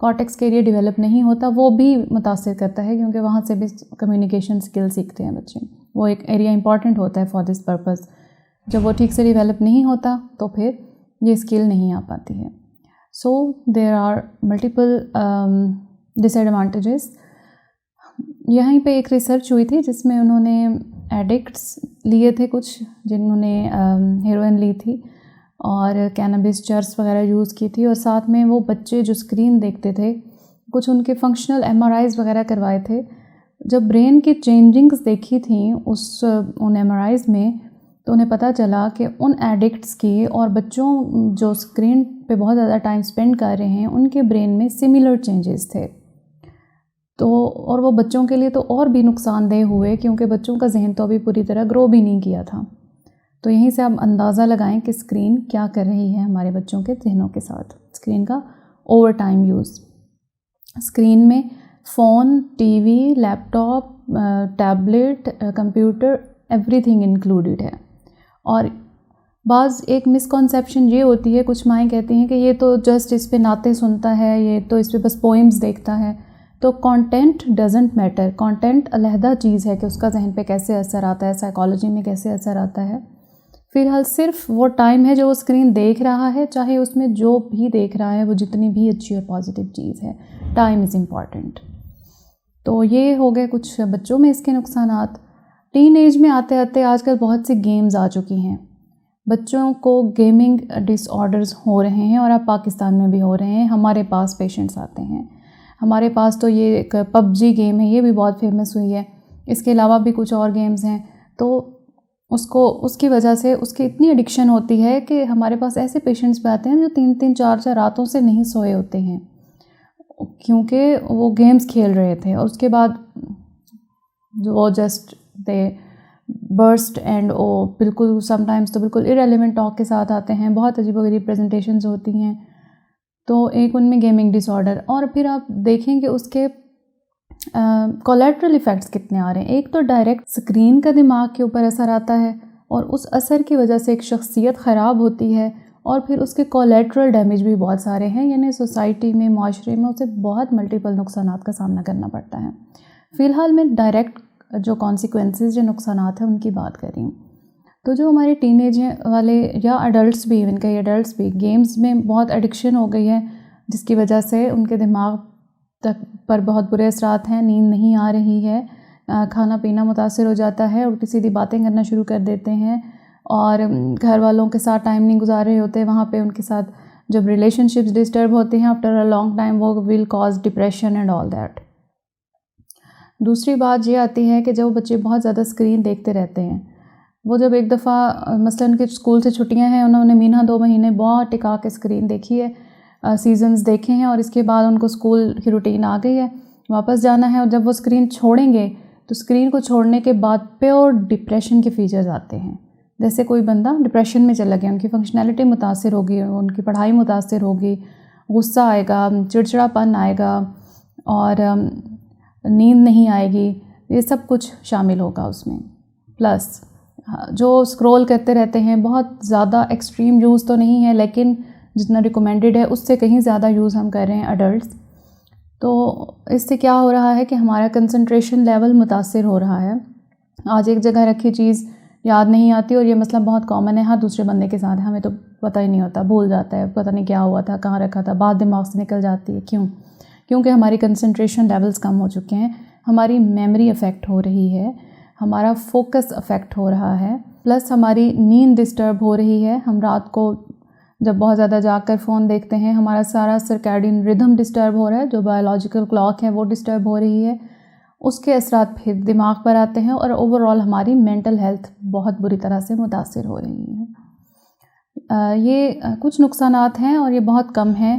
Cortex کے area develop نہیں ہوتا وہ بھی متاثر کرتا ہے، کیونکہ وہاں سے بھی کمیونیکیشن اسکل سیکھتے ہیں بچے. وہ ایک ایریا امپورٹنٹ ہوتا ہے فار دس پرپز. جب وہ ٹھیک سے ڈیولپ نہیں ہوتا تو پھر یہ اسکل نہیں آ پاتی ہے. So there are multiple disadvantages. یہیں پہ ایک ریسرچ ہوئی تھی جس میں انہوں نے ایڈکٹس لیے تھے کچھ، جنہوں نے ہیروئن لی تھی اور کینابس چرس وغیرہ یوز کی تھی، اور ساتھ میں وہ بچے جو اسکرین دیکھتے تھے کچھ ان کے فنکشنل MRIs وغیرہ کروائے تھے. جب برین کی چینجنگز دیکھی تھیں ان MRIs میں تو انہیں پتہ چلا کہ ان ایڈکٹس کی اور بچوں جو اسکرین پہ بہت زیادہ ٹائم اسپینڈ کر رہے ہیں ان کے برین میں سملر چینجز تھے. تو اور وہ بچوں کے لیے تو اور بھی نقصان دہ ہوئے، کیونکہ بچوں کا ذہن تو ابھی پوری طرح گرو بھی نہیں کیا تھا. تو یہیں سے آپ اندازہ لگائیں کہ اسکرین کیا کر رہی ہے ہمارے بچوں کے ذہنوں کے ساتھ. اسکرین کا اوور ٹائم یوز. اسکرین میں phone, T V, laptop, tablet, computer, everything included ہے. اور بعض ایک مسکنسیپشن یہ ہوتی ہے، کچھ مائیں کہتی ہیں کہ یہ تو جسٹ اس پہ نعتیں سنتا ہے، یہ تو اس پہ بس پوئمز دیکھتا ہے. تو کانٹینٹ ڈزنٹ میٹر. کانٹینٹ علیحدہ چیز ہے کہ اس کا ذہن پہ کیسے اثر آتا ہے، سائیکالوجی میں کیسے اثر آتا ہے. فی الحال صرف وہ ٹائم ہے جو وہ اسکرین دیکھ رہا ہے، چاہے اس میں جو بھی دیکھ رہا ہے وہ جتنی بھی اچھی اور پازیٹیو چیز ہے. Time is important. تو یہ ہو گئے کچھ بچوں میں اس کے نقصانات. ٹین ایج میں آتے آتے آج کل بہت سی گیمز آ چکی ہیں. بچوں کو گیمنگ ڈس آرڈرز ہو رہے ہیں، اور اب پاکستان میں بھی ہو رہے ہیں. ہمارے پاس پیشنٹس آتے ہیں. ہمارے پاس تو یہ ایک PUBG گیم ہے، یہ بھی بہت فیمس ہوئی ہے. اس کے علاوہ بھی کچھ اور گیمز ہیں. تو اس کی وجہ سے اس کی اتنی ایڈکشن ہوتی ہے کہ ہمارے پاس ایسے پیشنٹس بھی آتے ہیں جو 3-3 4-4 راتوں سے نہیں سوئے ہوتے ہیں، کیونکہ وہ گیمز کھیل رہے تھے. اور اس کے بعد وہ جسٹ دے برسٹ اینڈ بالکل سم ٹائمز تو بالکل ایرریلیونٹ ٹاک کے ساتھ آتے ہیں. بہت عجیب و غریب پریزنٹیشنز ہوتی ہیں. تو ایک ان میں گیمنگ ڈس آرڈر. اور پھر آپ دیکھیں کہ اس کے کولیٹرل ایفیکٹس کتنے آ رہے ہیں. ایک تو ڈائریکٹ اسکرین کا دماغ کے اوپر اثر آتا ہے، اور اس اثر کی وجہ سے ایک شخصیت خراب ہوتی ہے، اور پھر اس کے کولیٹرل ڈیمیج بھی بہت سارے ہیں. یعنی سوسائٹی میں، معاشرے میں اسے بہت ملٹیپل نقصانات کا سامنا کرنا پڑتا ہے. فی الحال میں ڈائریکٹ جو کانسیکوینسز، جو نقصانات ہیں ان کی بات کر رہی ہوں. تو جو ہمارے ٹین ایج والے یا ایڈلٹس بھی، ایون کہ ایڈلٹس بھی گیمز میں بہت ایڈکشن ہو گئی ہے، جس کی وجہ سے ان کے دماغ تک پر بہت برے اثرات ہیں. نیند نہیں آ رہی ہے، کھانا پینا متاثر ہو جاتا ہے، الٹی سیدھی باتیں کرنا شروع کر دیتے ہیں، اور گھر والوں کے ساتھ ٹائم نہیں گزار رہے ہوتے. وہاں پہ ان کے ساتھ جب ریلیشن شپس ڈسٹرب ہوتے ہیں آفٹر اے لانگ ٹائم، وہ will cause depression and all that. دوسری بات یہ آتی ہے کہ جب بچے بہت زیادہ اسکرین دیکھتے رہتے ہیں، وہ جب ایک دفعہ مثلاً کہ اسکول سے چھٹیاں ہیں، انہوں نے مہینہ 2 مہینے بہت ٹکا کے اسکرین دیکھی ہے، سیزنز دیکھے ہیں، اور اس کے بعد ان کو اسکول کی روٹین آ گئی ہے، واپس جانا ہے. اور جب وہ اسکرین چھوڑیں گے تو اسکرین کو چھوڑنے کے بعد پیور ڈپریشن کے فیچرز آتے ہیں. جیسے کوئی بندہ ڈپریشن میں چلا گیا، ان کی فنکشنالٹی متاثر ہوگی، ان کی پڑھائی متاثر ہوگی، غصہ آئے گا، چڑچڑاپن آئے گا، اور نیند نہیں آئے گی. یہ سب کچھ شامل ہوگا اس میں. پلس جو اسکرول کرتے رہتے ہیں، بہت زیادہ ایکسٹریم یوز تو نہیں ہے، لیکن جتنا ریکمینڈڈ ہے اس سے کہیں زیادہ یوز ہم کر رہے ہیں ایڈلٹس. تو اس سے کیا ہو رہا ہے کہ ہمارا کنسنٹریشن لیول متاثر ہو رہا ہے. آج ایک جگہ رکھی چیز یاد نہیں آتی، اور یہ مسئلہ بہت کامن ہے. ہاں دوسرے بندے کے ساتھ ہمیں تو پتہ ہی نہیں ہوتا، بھول جاتا ہے، پتہ نہیں کیا ہوا تھا، کہاں رکھا تھا، بات دماغ سے نکل جاتی ہے. کیونکہ ہماری کنسنٹریشن لیولز کم ہو چکے ہیں، ہماری میموری افیکٹ ہو رہی ہے، ہمارا فوکس افیکٹ ہو رہا ہے، پلس ہماری نیند ڈسٹرب ہو رہی ہے. ہم رات کو جب بہت زیادہ جاگ کر فون دیکھتے ہیں، ہمارا سارا سرکیڈین ردھم ڈسٹرب ہو رہا ہے، جو بایولوجیکل کلاک ہے وہ ڈسٹرب ہو رہی ہے. اس کے اثرات پھر دماغ پر آتے ہیں، اور اوور آل ہماری مینٹل ہیلتھ بہت بری طرح سے متاثر ہو رہی ہے. یہ کچھ نقصانات ہیں اور یہ بہت کم ہیں.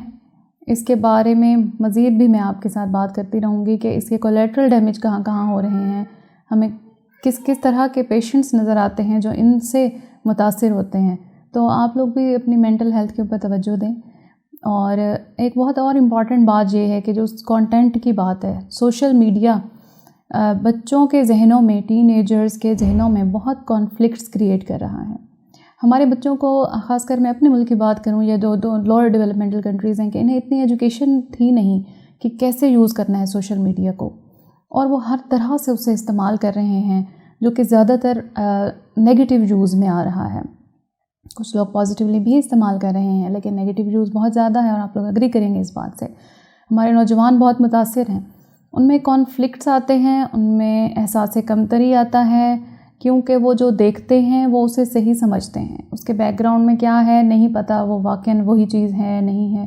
اس کے بارے میں مزید بھی میں آپ کے ساتھ بات کرتی رہوں گی کہ اس کے کولیٹرل ڈیمیج کہاں کہاں ہو رہے ہیں، ہمیں کس کس طرح کے پیشنٹس نظر آتے ہیں جو ان سے متاثر ہوتے ہیں. تو آپ لوگ بھی اپنی مینٹل ہیلتھ کے اوپر توجہ دیں. اور ایک بہت اور امپورٹنٹ بات یہ ہے کہ جو کانٹینٹ کی بات ہے، سوشل میڈیا بچوں کے ذہنوں میں، ٹین ایجرز کے ذہنوں میں بہت کانفلکٹس کریٹ کر رہا ہے. ہمارے بچوں کو خاص کر میں اپنے ملک کی بات کروں یا جو لوور ڈیولپمنٹل کنٹریز ہیں کہ انہیں اتنی ایجوکیشن تھی نہیں کہ کیسے یوز کرنا ہے سوشل میڈیا کو، اور وہ ہر طرح سے اسے استعمال کر رہے ہیں جو کہ زیادہ تر نیگیٹو یوز میں آ رہا ہے۔ کچھ لوگ پازیٹیولی بھی استعمال کر رہے ہیں لیکن نیگیٹو یوز بہت زیادہ ہے، اور آپ لوگ اگری کریں گے اس بات سے۔ ہمارے نوجوان بہت متاثر ہیں، ان میں کانفلکٹس آتے ہیں، ان میں احساس کمتری آتا ہے، کیونکہ وہ جو دیکھتے ہیں وہ اسے صحیح سمجھتے ہیں، اس کے بیک گراؤنڈ میں کیا ہے نہیں پتہ، وہ واقعاً وہی چیز ہے نہیں ہے،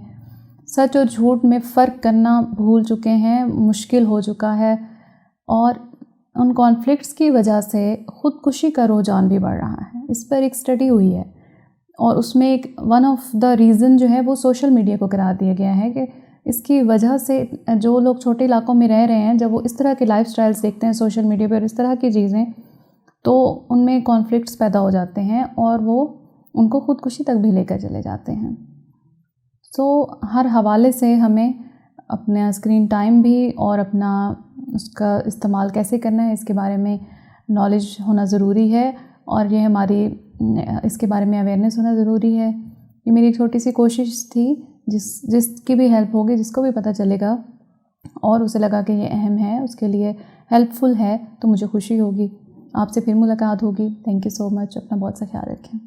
سچ اور جھوٹ میں فرق کرنا بھول چکے ہیں، مشکل ہو چکا ہے، اور ان کانفلکٹس کی وجہ سے خودکشی کا رجحان بھی بڑھ رہا ہے۔ اس پر ایک اسٹڈی ہوئی ہے، اور اس میں ایک ون آف دا ریزن جو ہے وہ سوشل میڈیا کو قرار دیا گیا ہے کہ اس کی وجہ سے جو لوگ چھوٹے علاقوں میں رہ رہے ہیں، جب وہ اس طرح کے لائف سٹائلز دیکھتے ہیں سوشل میڈیا پر، اس طرح کی چیزیں، تو ان میں کانفلکٹس پیدا ہو جاتے ہیں اور وہ ان کو خودکشی تک بھی لے کر چلے جاتے ہیں۔ ہر حوالے سے ہمیں اپنا اسکرین ٹائم بھی اور اپنا اس کا استعمال کیسے کرنا ہے اس کے بارے میں نالج ہونا ضروری ہے، اور یہ ہماری اس کے بارے میں اویئرنیس ہونا ضروری ہے۔ یہ میری ایک چھوٹی سی کوشش تھی، جس کی بھی ہیلپ ہوگی، جس کو بھی پتہ چلے گا اور اسے لگا کہ یہ اہم ہے، اس کے لیے ہیلپ فل ہے، تو مجھے خوشی ہوگی۔ آپ سے پھر ملاقات ہوگی۔ تھینک یو سو مچ، اپنا بہت سا خیال رکھیں۔